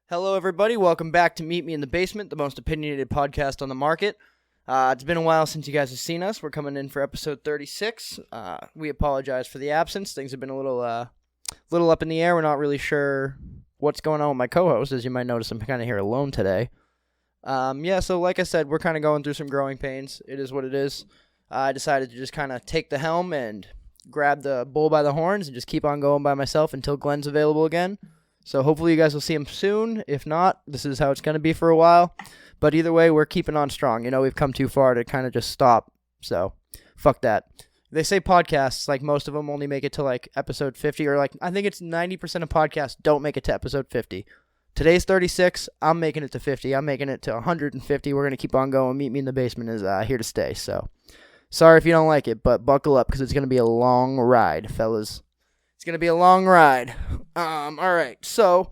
Hello, everybody. Welcome back to Meet Me in the Basement, the most opinionated podcast on the market. It's been a while since you guys have seen us. We're coming in for episode 36. We apologize for the absence. Things have been a little up in the air. We're not really sure what's going on with my co-host. As you might notice, I'm kind of here alone today. So like I said, we're kind of going through some growing pains. It is what it is. I decided to just kind of take the helm and grab the bull by the horns and just keep on going by myself until Glenn's available again. So hopefully you guys will see him soon. If not, this is how it's going to be for a while. But either way, we're keeping on strong. You know, we've come too far to kind of just stop. So, fuck that. They say podcasts, like most of them only make it to like episode 50. Or like, I think it's 90% of podcasts don't make it to episode 50. Today's 36. I'm making it to 50. I'm making it to 150. We're going to keep on going. Meet Me in the Basement is here to stay. So, sorry if you don't like it, but buckle up because it's going to be a long ride, fellas. It's going to be a long ride. All right. So,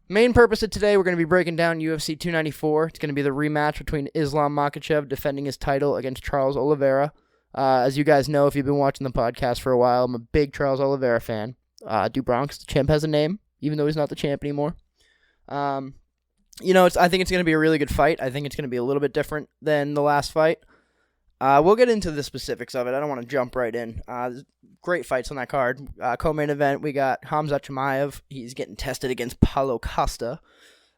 main purpose of today, we're going to be breaking down UFC 294. It's going to be the rematch between Islam Makhachev defending his title against Charles Oliveira. As you guys know, if you've been watching the podcast for a while, I'm a big Charles Oliveira fan. Du Bronx, the champ has a name, even though he's not the champ anymore. I think it's going to be a really good fight. I think it's going to be a little bit different than the last fight. We'll get into the specifics of it. I don't want to jump right in. Great fights on that card. Co-main event, we got Khamzat Chimaev. He's getting tested against Paulo Costa.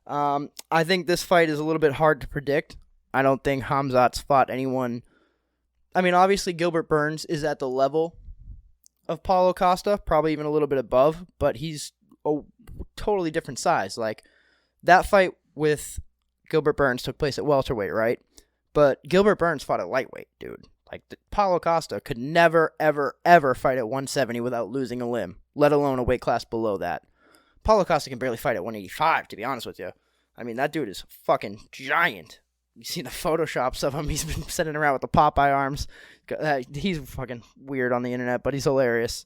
I think this fight is a little bit hard to predict. I don't think Khamzat's fought anyone. I mean, obviously Gilbert Burns is at the level of Paulo Costa, probably even a little bit above, but he's a totally different size. Like, that fight with Gilbert Burns took place at welterweight, right? But Gilbert Burns fought at lightweight, dude. Like, Paulo Costa could never, ever, ever fight at 170 without losing a limb, let alone a weight class below that. Paulo Costa can barely fight at 185, to be honest with you. I mean, that dude is fucking giant. You see the photoshops of him. He's been sitting around with the Popeye arms. He's fucking weird on the internet, but he's hilarious.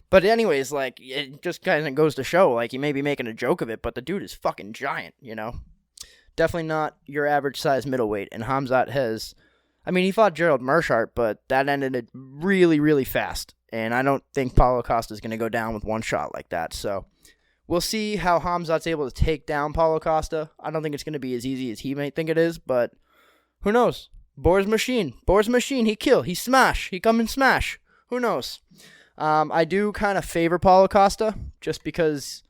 But anyways, like, it just kind of goes to show, like, you may be making a joke of it, but the dude is fucking giant, you know? Definitely not your average size middleweight, and Khamzat has... I mean, he fought Gerald Meerschaert, but that ended it really, really fast, and I don't think Paulo Costa is going to go down with one shot like that, so we'll see how Khamzat's able to take down Paulo Costa. I don't think it's going to be as easy as he may think it is, but who knows? Boar's machine, he kill, he smash, he come and smash, who knows? I do kind of favor Paulo Costa, just because...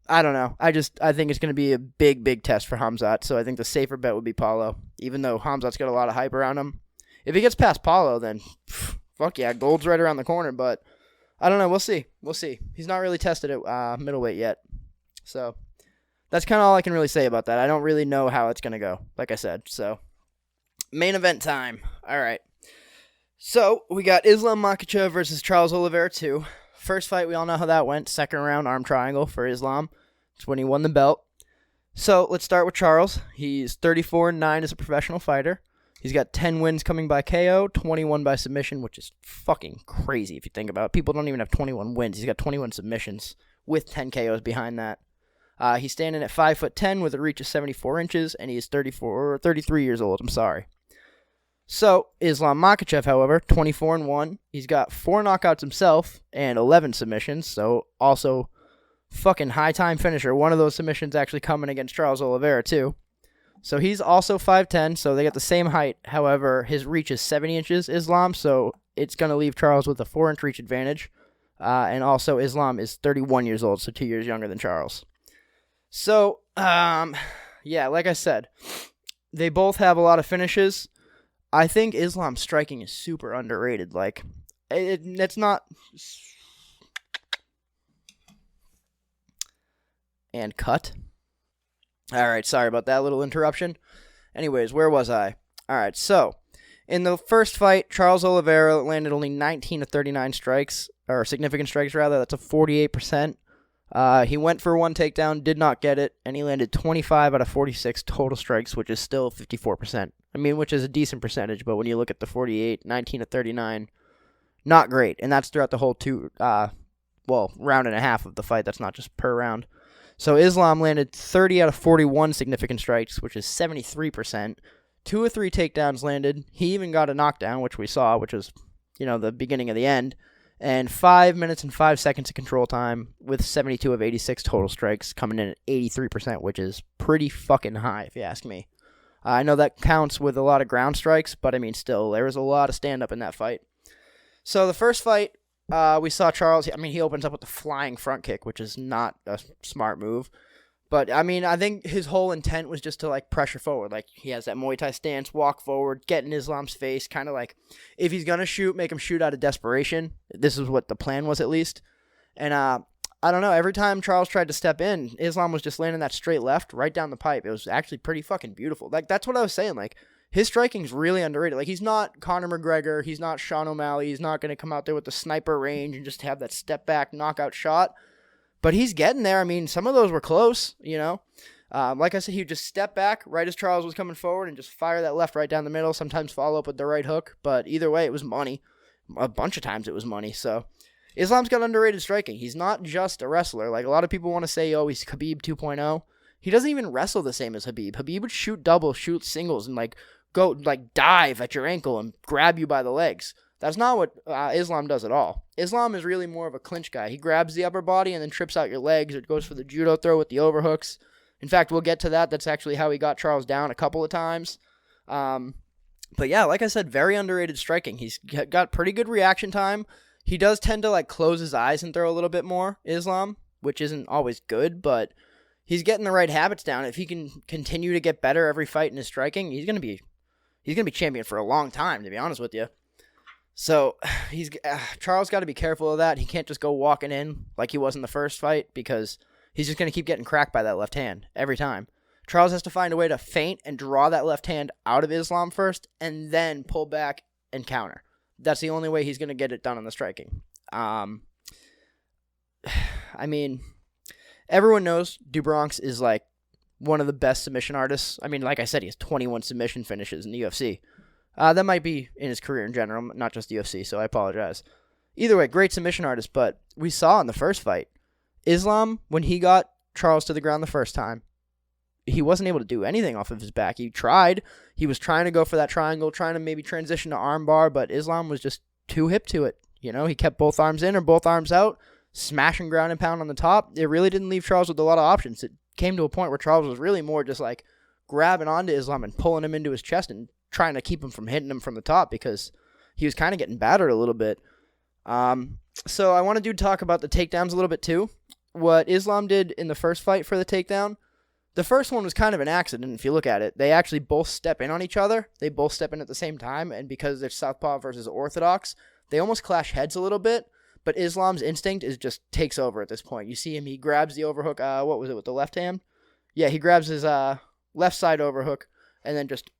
I don't know. I think it's going to be a big, big test for Khamzat, so I think the safer bet would be Paulo, even though Khamzat's got a lot of hype around him. If he gets past Paulo, then fuck yeah, gold's right around the corner, but I don't know. We'll see. He's not really tested at middleweight yet, so that's kind of all I can really say about that. I don't really know how it's going to go, like I said, so main event time. All right. So we got Islam Makhachev versus Charles Oliveira 2. First fight, we all know how that went. Second round, arm triangle for Islam. It's when he won the belt. So, let's start with Charles. He's 34-9 as a professional fighter. He's got 10 wins coming by KO, 21 by submission, which is fucking crazy if you think about it. People don't even have 21 wins. He's got 21 submissions with 10 KOs behind that. He's standing at 5'10" with a reach of 74 inches, and he is 33 years old. So, Islam Makhachev, however, 24-1. He's got 4 knockouts himself and 11 submissions, so also fucking high-time finisher. One of those submissions actually coming against Charles Oliveira, too. So he's also 5'10", so they got the same height. However, his reach is 70 inches, Islam, so it's going to leave Charles with a 4-inch reach advantage. And also, Islam is 31 years old, so 2 years younger than Charles. So, like I said, they both have a lot of finishes. I think Islam's striking is super underrated. Like, it's not... And cut. Alright, sorry about that little interruption. Anyways, where was I? Alright, so, in the first fight, Charles Oliveira landed only 19 of 39 strikes, or significant strikes, rather. That's a 48%. He went for one takedown, did not get it, and he landed 25 out of 46 total strikes, which is still 54%. I mean, which is a decent percentage, but when you look at the 48, 19 of 39, not great. And that's throughout the whole round and a half of the fight. That's not just per round. So Islam landed 30 out of 41 significant strikes, which is 73%. 2 of 3 takedowns landed. He even got a knockdown, which we saw, which was, the beginning of the end. and 5 minutes and 5 seconds of control time with 72 of 86 total strikes, coming in at 83%, which is pretty fucking high if you ask me. I know that counts with a lot of ground strikes, but I mean, still, there was a lot of stand-up in that fight. So the first fight, we saw Charles, he opens up with the flying front kick, which is not a smart move. But, I think his whole intent was just to, pressure forward. He has that Muay Thai stance, walk forward, get in Islam's face, kind of if he's going to shoot, make him shoot out of desperation. This is what the plan was, at least. And, I don't know, every time Charles tried to step in, Islam was just landing that straight left right down the pipe. It was actually pretty fucking beautiful. That's what I was saying. His striking's really underrated. He's not Conor McGregor. He's not Sean O'Malley. He's not going to come out there with the sniper range and just have that step-back knockout shot. But he's getting there. Some of those were close, Like I said, he would just step back right as Charles was coming forward and just fire that left right down the middle, sometimes follow up with the right hook. But either way, it was money. A bunch of times it was money. So Islam's got underrated striking. He's not just a wrestler. A lot of people want to say, oh, he's Khabib 2.0. He doesn't even wrestle the same as Khabib. Khabib would shoot doubles, shoot singles, and go dive at your ankle and grab you by the legs. That's not what Islam does at all. Islam is really more of a clinch guy. He grabs the upper body and then trips out your legs, or goes for the judo throw with the overhooks. In fact, we'll get to that. That's actually how he got Charles down a couple of times. But yeah, like I said, very underrated striking. He's got pretty good reaction time. He does tend to close his eyes and throw a little bit more, Islam, which isn't always good, but he's getting the right habits down. If he can continue to get better every fight in his striking, he's gonna be champion for a long time, to be honest with you. So Charles got to be careful of that. He can't just go walking in like he was in the first fight, because he's just going to keep getting cracked by that left hand every time. Charles has to find a way to feint and draw that left hand out of Islam first, and then pull back and counter. That's the only way he's going to get it done on the striking. Everyone knows DuBronx is one of the best submission artists. Like I said, he has 21 submission finishes in the UFC. That might be in his career in general, not just the UFC, so I apologize. Either way, great submission artist, but we saw in the first fight, Islam, when he got Charles to the ground the first time, he wasn't able to do anything off of his back. He tried. He was trying to go for that triangle, trying to maybe transition to armbar, but Islam was just too hip to it. He kept both arms in or both arms out, smashing ground and pound on the top. It really didn't leave Charles with a lot of options. It came to a point where Charles was really more just grabbing onto Islam and pulling him into his chest and trying to keep him from hitting him from the top, because he was kind of getting battered a little bit. So I want to talk about the takedowns a little bit too. What Islam did in the first fight for the takedown, the first one was kind of an accident if you look at it. They actually both step in on each other. They both step in at the same time, and because they're southpaw versus orthodox, they almost clash heads a little bit, but Islam's instinct just takes over at this point. You see him, he grabs the overhook, what was it, with the left hand? Yeah, he grabs his left side overhook, and then just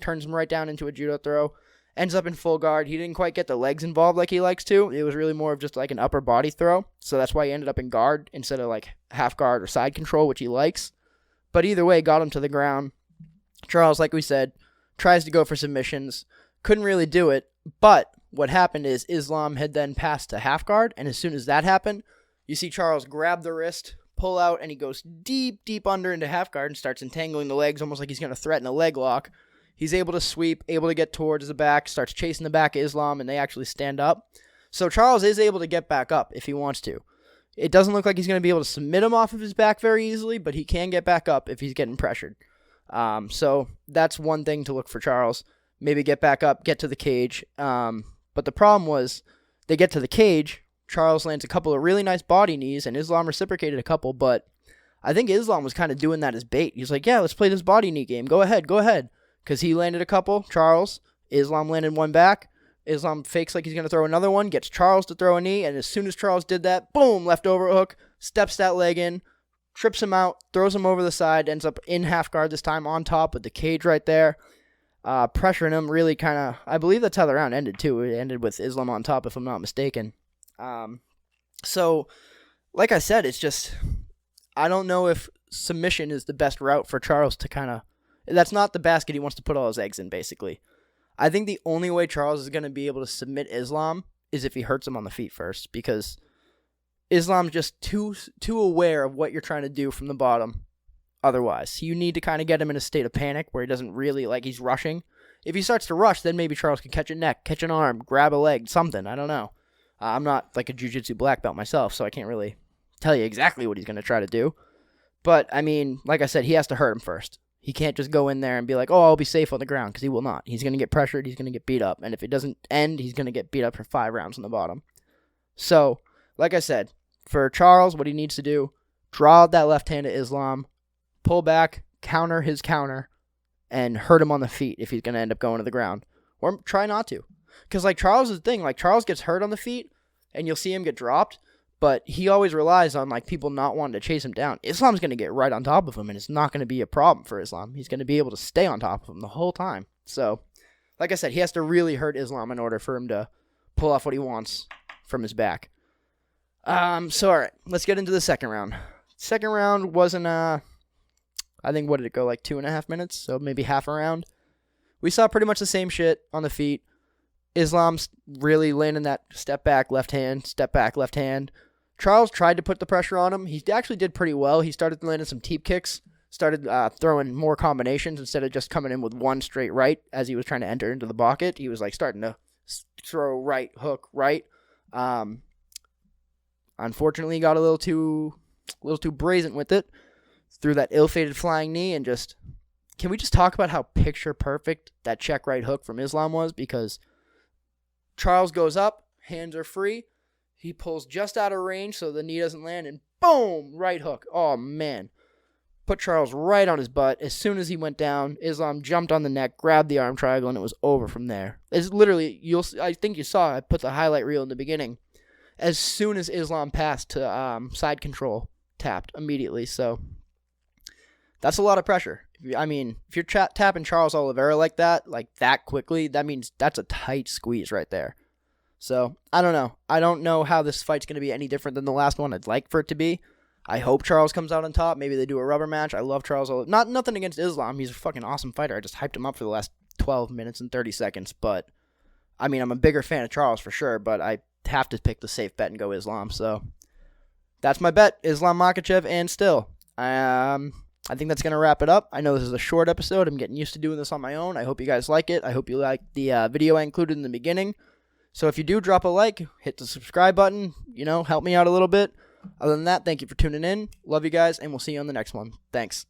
turns him right down into a judo throw, ends up in full guard. He didn't quite get the legs involved like he likes to. It was really more of just an upper body throw, so that's why he ended up in guard instead of half guard or side control, which he likes. But either way, got him to the ground. Charles, like we said, tries to go for submissions. Couldn't really do it, but what happened is Islam had then passed to half guard, and as soon as that happened, you see Charles grab the wrist, pull out, and he goes deep under into half guard and starts entangling the legs, almost like he's going to threaten a leg lock. He's able to sweep, able to get towards the back, starts chasing the back of Islam, and they actually stand up. So Charles is able to get back up if he wants to. It doesn't look like he's going to be able to submit him off of his back very easily, but he can get back up if he's getting pressured. So that's one thing to look for Charles. Maybe get back up, get to the cage. But the problem was, they get to the cage, Charles lands a couple of really nice body knees, and Islam reciprocated a couple, but I think Islam was kind of doing that as bait. He's like, yeah, let's play this body knee game. Go ahead. Because he landed a couple, Charles. Islam landed one back. Islam fakes like he's going to throw another one, gets Charles to throw a knee, and as soon as Charles did that, boom, left overhook, steps that leg in, trips him out, throws him over the side, ends up in half guard this time on top with the cage right there. Pressuring him really kind of, I believe that's how the round ended too. It ended with Islam on top, if I'm not mistaken. So, like I said, it's just, I don't know if submission is the best route for Charles to kind of, that's not the basket he wants to put all his eggs in, basically. I think the only way Charles is going to be able to submit Islam is if he hurts him on the feet first, because Islam's just too aware of what you're trying to do from the bottom. Otherwise, you need to kind of get him in a state of panic where he doesn't really, he's rushing. If he starts to rush, then maybe Charles can catch a neck, catch an arm, grab a leg, something. I don't know. I'm not like a jiu-jitsu black belt myself, so I can't really tell you exactly what he's going to try to do. But, I mean, like I said, he has to hurt him first. He can't just go in there and be like, oh, I'll be safe on the ground, because he will not. He's going to get pressured. He's going to get beat up. And if it doesn't end, he's going to get beat up for 5 rounds on the bottom. So, like I said, for Charles, what he needs to do, draw out that left hand to Islam, pull back, counter his counter, and hurt him on the feet if he's going to end up going to the ground. Or try not to. Because, like, Charles is the thing. Like, Charles gets hurt on the feet, and you'll see him get dropped. But he always relies on, like, people not wanting to chase him down. Islam's going to get right on top of him, and it's not going to be a problem for Islam. He's going to be able to stay on top of him the whole time. So, like I said, he has to really hurt Islam in order for him to pull off what he wants from his back. So, all right, let's get into the second round. Second round wasn't, I think, what did it go, like 2.5 minutes? So maybe half a round. We saw pretty much the same shit on the feet. Islam's really landing that step back, left hand, step back, left hand. Charles tried to put the pressure on him. He actually did pretty well. He started landing some teep kicks, started throwing more combinations instead of just coming in with one straight right as he was trying to enter into the pocket. He was like starting to throw right, hook, right. Unfortunately, he got a little too brazen with it. Threw that ill-fated flying knee and just... Can we just talk about how picture perfect that check right hook from Islam was? Because Charles goes up, hands are free. He pulls just out of range so the knee doesn't land, and boom, right hook. Oh, man. Put Charles right on his butt. As soon as he went down, Islam jumped on the neck, grabbed the arm triangle, and it was over from there. It's literally, I think you saw, I put the highlight reel in the beginning. As soon as Islam passed to side control, tapped immediately. So that's a lot of pressure. I mean, if you're tapping Charles Oliveira like that quickly, that means that's a tight squeeze right there. So, I don't know. I don't know how this fight's going to be any different than the last one. I'd like for it to be. I hope Charles comes out on top. Maybe they do a rubber match. I love Charles Oliveira. Nothing against Islam. He's a fucking awesome fighter. I just hyped him up for the last 12 minutes and 30 seconds. But, I mean, I'm a bigger fan of Charles for sure, but I have to pick the safe bet and go Islam. So, that's my bet. Islam Makhachev and still. I think that's going to wrap it up. I know this is a short episode. I'm getting used to doing this on my own. I hope you guys like it. I hope you like the video I included in the beginning. So if you do, drop a like, hit the subscribe button, help me out a little bit. Other than that, thank you for tuning in. Love you guys, and we'll see you on the next one. Thanks.